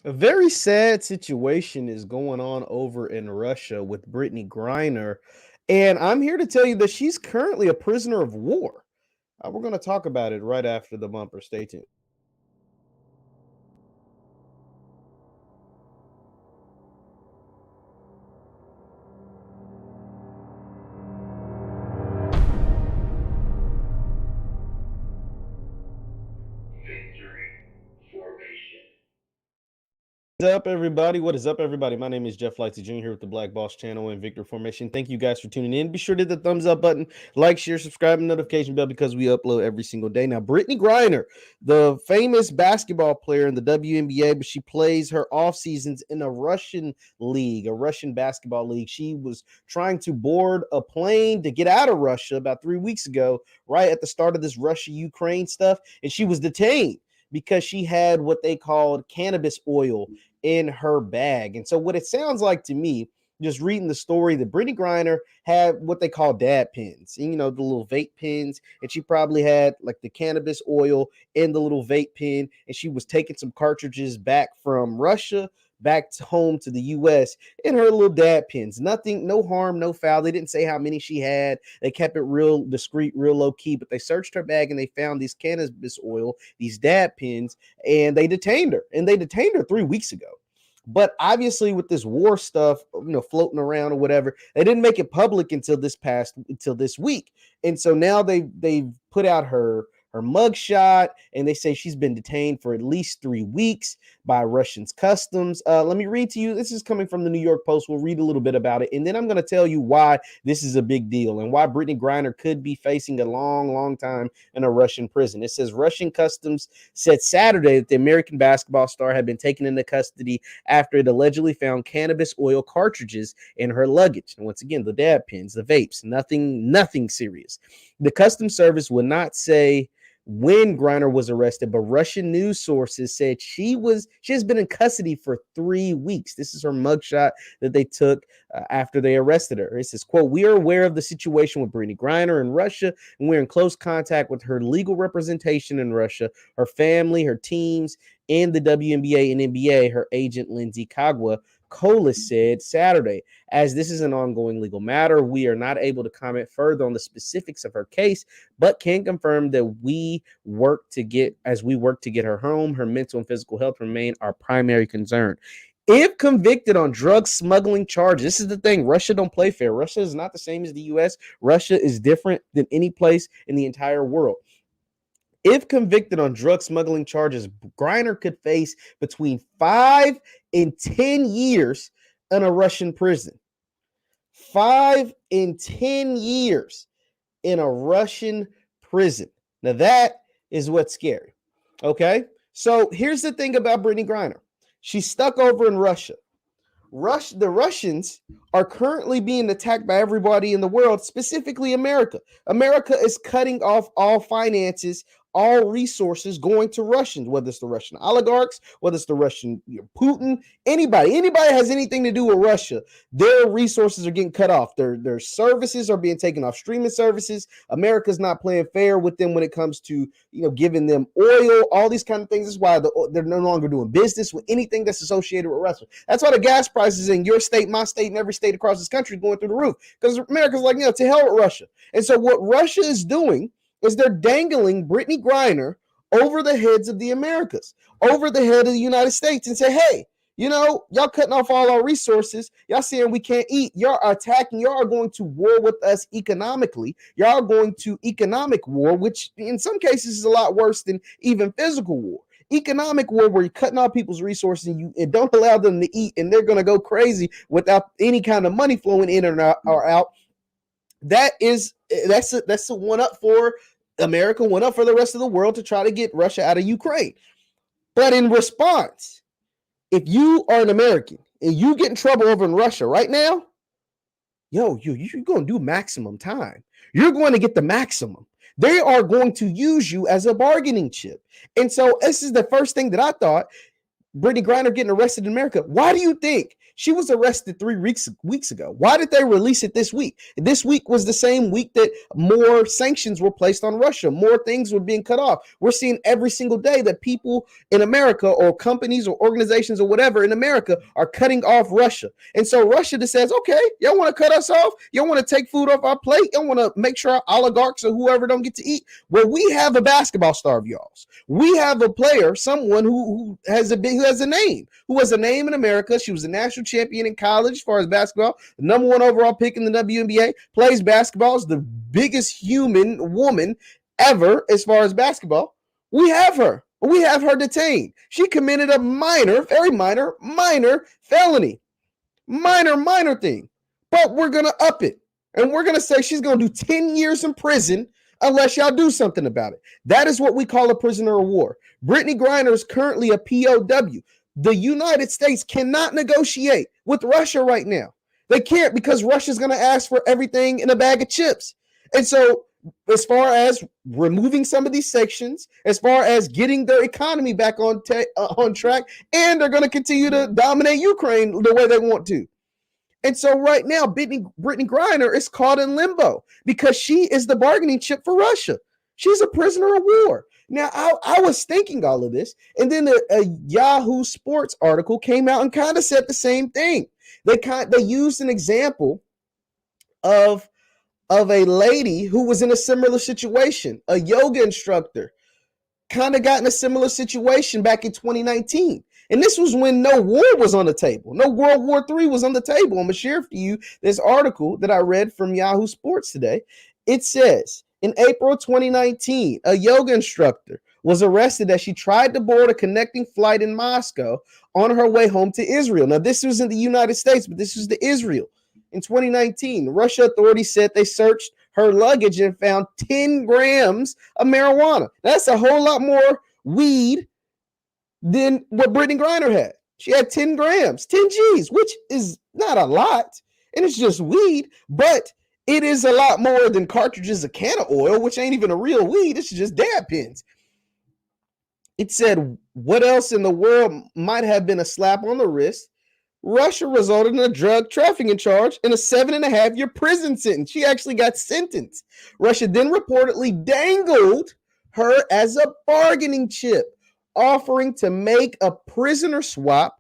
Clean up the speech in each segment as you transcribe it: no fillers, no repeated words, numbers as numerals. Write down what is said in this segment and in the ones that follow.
A very sad situation is going on over in Russia with Brittney Griner, and I'm here to tell you that she's currently a prisoner of war. We're going to talk about it right after the bumper. Stay tuned. What is up, everybody? What is up, everybody? My name is JeffLightsyJr. here with the Black Boss channel and Victor Formation. Thank you guys for tuning in. Be sure to hit the thumbs up button, like, share, subscribe, and notification bell because we upload every single day. Now, Brittney Griner, the famous basketball player in the WNBA, but she plays her off seasons in a Russian league, a Russian basketball league. She was trying to board a plane to get out of Russia about 3 weeks ago, right at the start of this Russia-Ukraine stuff, and she was detained because she had what they called cannabis oil in her bag. And so what it sounds like to me, just reading the story, that Brittney Griner had what they call dad pens, the little vape pens, and she probably had like the cannabis oil in the little vape pen, and she was taking some cartridges back from Russia back to home to the US in her little dad pens. Nothing, no harm, no foul. They didn't say how many she had. They kept it real discreet, real low key, but they searched her bag and they found these cannabis oil, these dad pens, and they detained her. And they detained her 3 weeks ago. But obviously, with this war stuff, floating around or whatever, they didn't make it public until this week. And so now they've put out her mugshot, and they say she's been detained for at least 3 weeks by Russians customs. Let me read to you. This is coming from the New York Post. We'll read a little bit about it, and then I'm going to tell you why this is a big deal and why Brittney Griner could be facing a long, long time in a Russian prison. It says Russian customs said Saturday that the American basketball star had been taken into custody after it allegedly found cannabis oil cartridges in her luggage. And once again, the dab pens, the vapes, nothing serious. The customs service would not say when Griner was arrested, but Russian news sources said she has been in custody for 3 weeks. This is her mugshot that they took after they arrested her. It says, quote, "We are aware of the situation with Brittney Griner in Russia, and we're in close contact with her legal representation in Russia, her family, her teams, and the WNBA and NBA," her agent Lindsay Colas said Saturday. "As this is an ongoing legal matter, we are not able to comment further on the specifics of her case, but can confirm that we work to get her home. Her mental and physical health remain our primary concern." If convicted on drug smuggling charges, this is the thing, Russia don't play fair. Russia is not the same as the US. Russia is different than any place in the entire world. If convicted on drug smuggling charges, Griner could face between 5 and 10 years in a Russian prison. 5 and 10 years in a Russian prison. Now that is what's scary. Okay? So here's the thing about Brittney Griner. She's stuck over in Russia. The Russians are currently being attacked by everybody in the world, specifically America. America is cutting off all finances, all resources going to Russians, whether it's the Russian oligarchs, whether it's the Russian Putin, anybody has anything to do with Russia, their resources are getting cut off. Their services are being taken off, streaming services. America's not playing fair with them when it comes to giving them oil, all these kind of things. That's why they're no longer doing business with anything that's associated with Russia. That's why the gas prices in your state, my state, and every state across this country going through the roof, because America's like, to hell with Russia. And so what Russia is doing is they're dangling Brittney Griner over the heads of the Americas, over the head of the United States, and say, hey, y'all cutting off all our resources. Y'all saying we can't eat. Y'all are attacking. Y'all are going to war with us economically. Y'all are going to economic war, which in some cases is a lot worse than even physical war. Economic war, where you're cutting off people's resources and don't allow them to eat, and they're going to go crazy without any kind of money flowing in or out. That's a one up for America, one up for the rest of the world to try to get Russia out of Ukraine. But in response, if you are an American and you get in trouble over in Russia right now, you're going to do maximum time. You're going to get the maximum. They are going to use you as a bargaining chip. And so this is the first thing that I thought. Brittney Griner getting arrested in America. Why do you think she was arrested 3 weeks ago? Why did they release it this week? This week was the same week that more sanctions were placed on Russia. More things were being cut off. We're seeing every single day that people in America or companies or organizations or whatever in America are cutting off Russia. And so Russia just says, okay, y'all want to cut us off? Y'all want to take food off our plate? Y'all want to make sure our oligarchs or whoever don't get to eat? Well, we have a basketball star of y'all's. We have a player, someone who has a name in America. She was a national champion in college as far as basketball, the number 1 overall pick in the WNBA, plays basketball, is the biggest human woman ever as far as basketball. We have her detained. She committed a very minor felony, minor thing, but we're going to up it. And we're going to say she's going to do 10 years in prison unless y'all do something about it. That is what we call a prisoner of war. Brittney Griner is currently a POW. The United States cannot negotiate with Russia right now. They can't, because Russia's going to ask for everything in a bag of chips. And so as far as removing some of these sanctions, as far as getting their economy back on track, and they're going to continue to dominate Ukraine the way they want to. And so right now, Brittney Griner is caught in limbo because she is the bargaining chip for Russia. She's a prisoner of war. Now, I was thinking all of this, and then a Yahoo Sports article came out and kind of said the same thing. They used an example of a lady who was in a similar situation, a yoga instructor, kind of got in a similar situation back in 2019. And this was when no war was on the table. No World War III was on the table. I'm going to share for you this article that I read from Yahoo Sports today. It says, in April 2019, a yoga instructor was arrested as she tried to board a connecting flight in Moscow on her way home to Israel. Now, this was in the United States, but this was to Israel. In 2019, Russia authorities said they searched her luggage and found 10 grams of marijuana. That's a whole lot more weed than what Brittney Griner had. She had 10 grams, 10 G's, which is not a lot, and it's just weed, but it is a lot more than cartridges of can of oil, which ain't even a real weed. It's just dab pens. It said, what else in the world might have been a slap on the wrist? Russia resulted in a drug trafficking charge and a 7.5-year prison sentence. She actually got sentenced. Russia then reportedly dangled her as a bargaining chip, offering to make a prisoner swap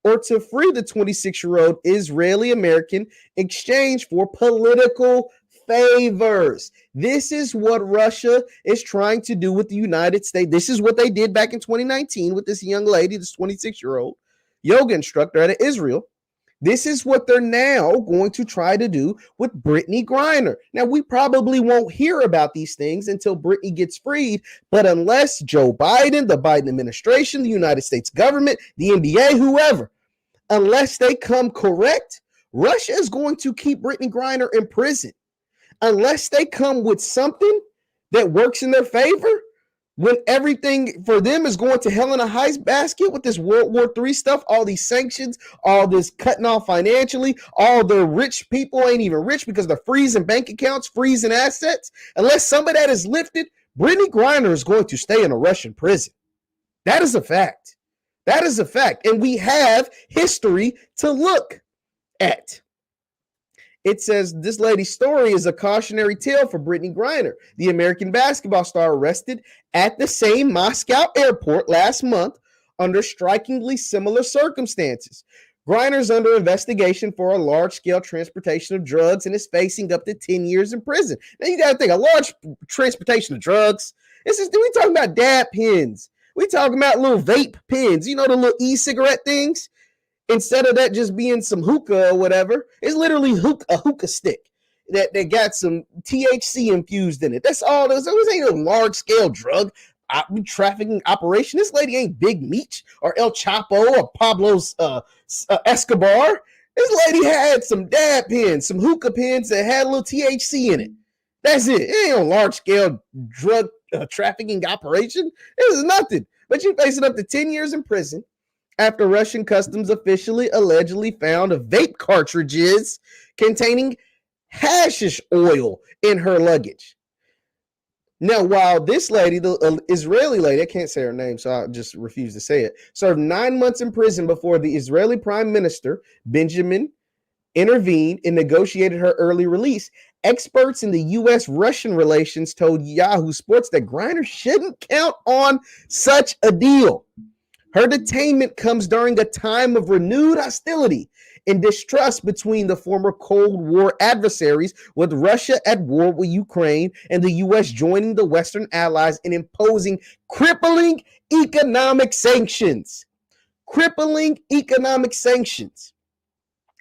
or to free the 26-year-old Israeli American in exchange for political favors. This is what Russia is trying to do with the United States. This is what they did back in 2019 with this young lady, this 26-year-old yoga instructor out of Israel. This is what they're now going to try to do with Brittney Griner. Now, we probably won't hear about these things until Brittney gets freed, but unless Joe Biden, the Biden administration, the United States government, the NBA, whoever, unless they come correct, Russia is going to keep Brittney Griner in prison. Unless they come with something that works in their favor, when everything for them is going to hell in a high basket with this World War III stuff, all these sanctions, all this cutting off financially, all the rich people ain't even rich because they're freezing bank accounts, freezing assets. Unless some of that is lifted, Brittney Griner is going to stay in a Russian prison. That is a fact. That is a fact. And we have history to look at. It says this lady's story is a cautionary tale for Brittney Griner, the American basketball star arrested at the same Moscow airport last month under strikingly similar circumstances. Griner's under investigation for a large-scale transportation of drugs and is facing up to 10 years in prison. Now, you got to think, a large transportation of drugs. We talking about dab pens. We talking about little vape pens. You know, the little e-cigarette things? Instead of that just being some hookah or whatever, it's literally a hookah stick that got some THC infused in it. That's all. This ain't a large-scale drug trafficking operation. This lady ain't Big Meech or El Chapo or Pablo's Escobar. This lady had some dab pens, some hookah pens that had a little THC in it. That's it. It ain't a large-scale drug trafficking operation. This is nothing. But you're facing up to 10 years in prison after Russian customs officially allegedly found vape cartridges containing hashish oil in her luggage. Now, while this lady, the Israeli lady, I can't say her name, so I just refuse to say it, served 9 months in prison before the Israeli Prime Minister, Benjamin, intervened and negotiated her early release. Experts in the U.S.-Russian relations told Yahoo Sports that Griner shouldn't count on such a deal. Her detainment comes during a time of renewed hostility and distrust between the former Cold War adversaries, with Russia at war with Ukraine and the U.S. joining the Western allies in imposing crippling economic sanctions. Crippling economic sanctions.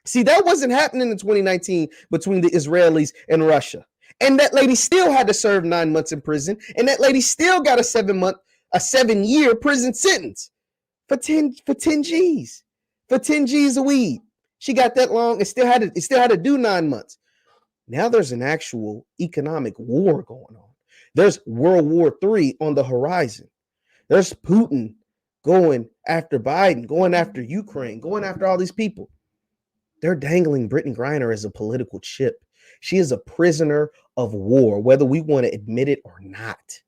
See, that wasn't happening in 2019 between the Israelis and Russia. And that lady still had to serve 9 months in prison. And that lady still got a 7-year prison sentence for 10 G's. For 10 G's of weed. She got that long and still had to do 9 months. Now there's an actual economic war going on. There's World War III on the horizon. There's Putin going after Biden, going after Ukraine, going after all these people. They're dangling Brittney Griner as a political chip. She is a prisoner of war, whether we want to admit it or not.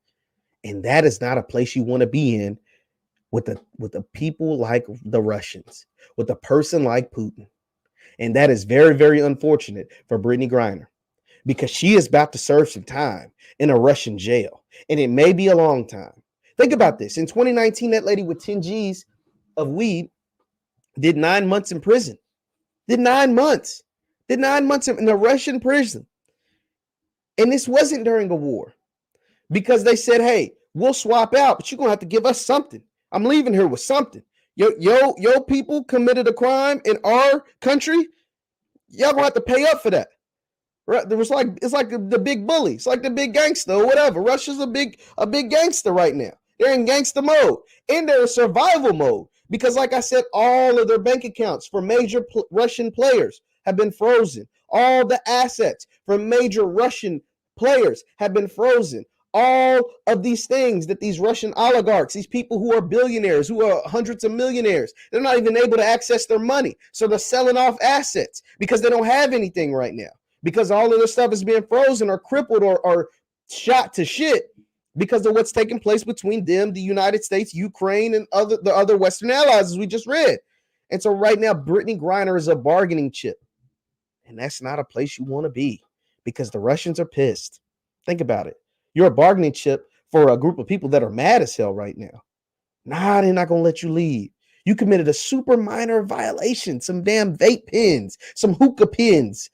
And that is not a place you want to be in with the people like the Russians, with a person like Putin. And that is very, very unfortunate for Brittney Griner, because she is about to serve some time in a Russian jail. And it may be a long time. Think about this. In 2019, that lady with 10 G's of weed did 9 months in prison. Did 9 months in a Russian prison. And this wasn't during a war, because they said, hey, we'll swap out, but you're going to have to give us something. I'm leaving here with something. Yo, people committed a crime in our country. Y'all gonna have to pay up for that. Right? It's like the big bully. It's like the big gangster or whatever. Russia's a big gangster right now. They're in gangster mode, and they're in survival mode, because, like I said, all of their bank accounts for major Russian players have been frozen. All the assets from major Russian players have been frozen. All of these things that these Russian oligarchs, these people who are billionaires, who are hundreds of millionaires, they're not even able to access their money. So they're selling off assets because they don't have anything right now, because all of this stuff is being frozen or crippled or shot to shit because of what's taking place between them, the United States, Ukraine, and the other Western allies, as we just read. And so right now, Brittney Griner is a bargaining chip. And that's not a place you want to be, because the Russians are pissed. Think about it. You're a bargaining chip for a group of people that are mad as hell right now. Nah, they're not going to let you leave. You committed a super minor violation, some damn vape pens, some hookah pens.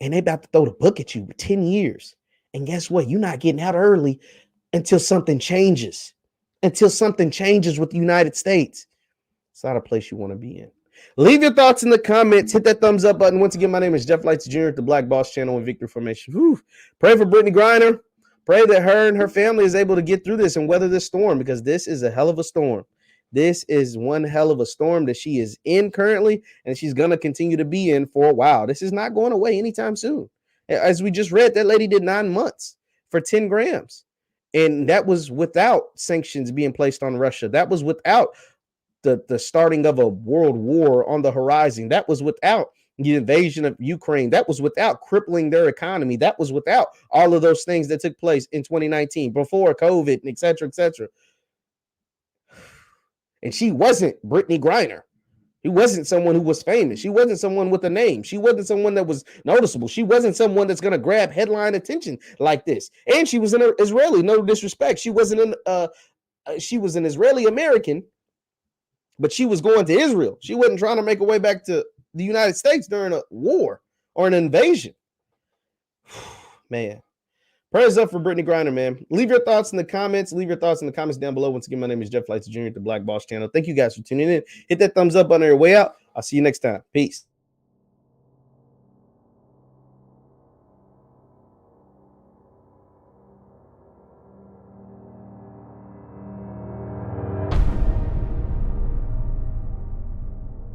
And they about to throw the book at you with 10 years. And guess what? You're not getting out early until something changes. Until something changes with the United States. It's not a place you want to be in. Leave your thoughts in the comments. Hit that thumbs up button. Once again, my name is JeffLightsYjr at the Black Boss channel and Victory Formation. Whew. Pray for Brittney Griner. Pray that her and her family is able to get through this and weather this storm, because this is a hell of a storm. This is one hell of a storm that she is in currently, and she's going to continue to be in for a while. This is not going away anytime soon. As we just read, that lady did 9 months for 10 grams. And that was without sanctions being placed on Russia. That was without the starting of a world war on the horizon. That was without the invasion of Ukraine. That was without crippling their economy. That was without all of those things that took place in 2019 before COVID, and et cetera, et cetera. And she wasn't Brittney Griner. She wasn't someone who was famous. She wasn't someone with a name. She wasn't someone that was noticeable. She wasn't someone that's going to grab headline attention like this. And she was an Israeli, no disrespect. She was an Israeli American, but she was going to Israel. She wasn't trying to make her way back to the United States during a war or an invasion. Man, prayers up for Brittney Griner, man. Leave your thoughts in the comments. Leave your thoughts in the comments down below. Once again, my name is JeffLightsYjr at the Black Boss channel. Thank you guys for tuning in. Hit that thumbs up on your way out. I'll see you next time. Peace.